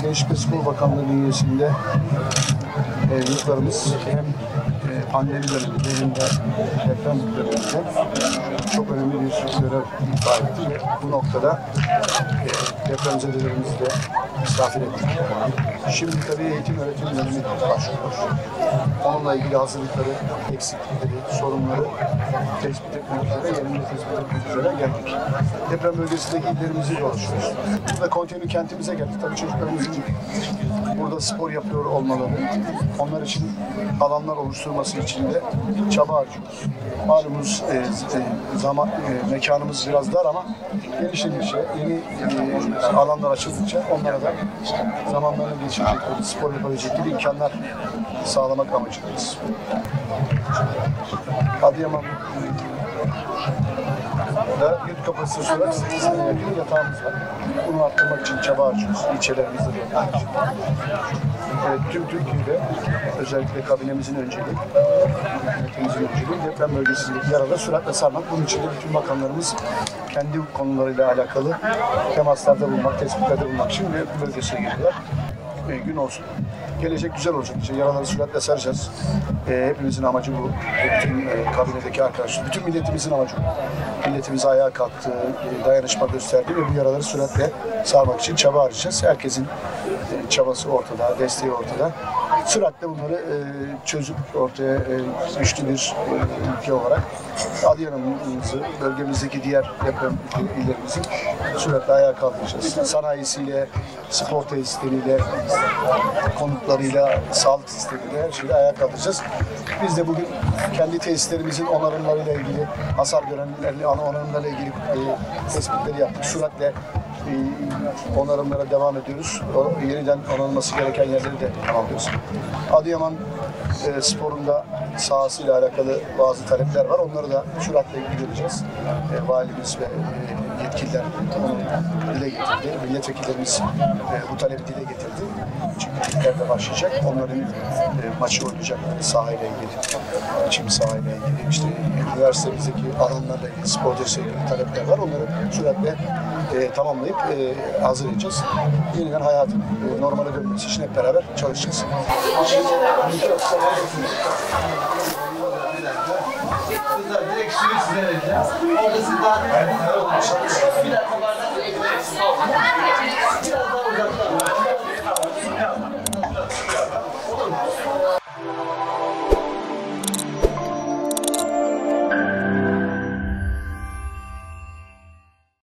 Gençlik ve Spor Bakanlığı bünyesinde yurtlarımız hem pandemi döneminde hem de deprem döneminde çok önemli bir görev ifa etti ve bu noktada depremzedelerimizi de misafir ettik. Şimdi tabii eğitim öğretim dönemi başlıyor. Onunla ilgili hazırlıkları, eksiklikleri, sorunları tespit etmek üzere, yerinde tespit etmek üzere geldik. Deprem bölgesindeki illerimizi dolaşıyoruz. Burada konteyner kentimize geldik. Tabii çocuklarımızın burada spor yapıyor olmaları, onlar için alanlar oluşturması için de çaba harcıyoruz. Malumunuz mekanımız biraz dar ama geliştirdikçe, yeni alanlar açıldıkça onlara da zamanlarını geçirecekleri, spor yapabilecekleri imkanlar sağlamak amacındayız. Adıyaman da yurt kapasitesi olarak 8'e yakın yatağımız var. Bunu arttırmak için çaba harcıyoruz. İlçelerimizde de yapıyoruz. Evet, tüm Türkiye'de özellikle kabinemizin önceliği, yönetimimizin önceliği deprem bölgesindeki yaraları süratle sarmak. Bunun için de bütün bakanlarımız kendi konularıyla alakalı temaslarda bulunmak, tespitlerde bulunmak için deprem bölgesine geliyorlar. Gün olsun. Gelecek güzel olacak. İşte yaraları süratle saracağız. Hepimizin amacı bu. Bütün kabinedeki arkadaşlar, bütün milletimizin amacı bu. Milletimiz ayağa kalktı, dayanışma gösterdi ve bu yaraları süratle sarmak için çaba harcayacağız. Herkesin çabası ortada, desteği ortada. Süratle bunları çözüp ortaya güçlü bir ülke olarak Adıyaman'ımızı, bölgemizdeki diğer deprem illerimizin süratle ayağa kaldıracağız. Sanayisiyle, spor tesisleriyle, konutlarıyla, sağlık sistemiyle her şeyle ayağa kaldıracağız. Biz de bugün kendi tesislerimizin onarımlarıyla ilgili, hasar görenlerle, onarımlarla ilgili tespitleri yaptık. Süratle onarımlara devam ediyoruz. Yeniden onarılması gereken yerleri de tamamlıyoruz. Adıyaman sporunda sahasıyla alakalı bazı talepler var. Onları da süratle ilgileneceğiz. Valimiz ve yetkililer onu dile getirdi. Milletvekillerimiz bu talebi dile getirdi. Çünkü liglerde başlayacak. Onların maçı oynayacak sahayla ilgili, çim sahayla ilgili, işte üniversitemizdeki alanlarla ilgili, spor desteğiyle ilgili talepler var. Onları süratle tamamlayıp hazırlayacağız. Yeniden hayatın normale dönmesi için hep beraber çalışacağız. Kızlar direkt suyu size vereceğim. Orada siz daha bir dakika bardak biraz daha uzaktan.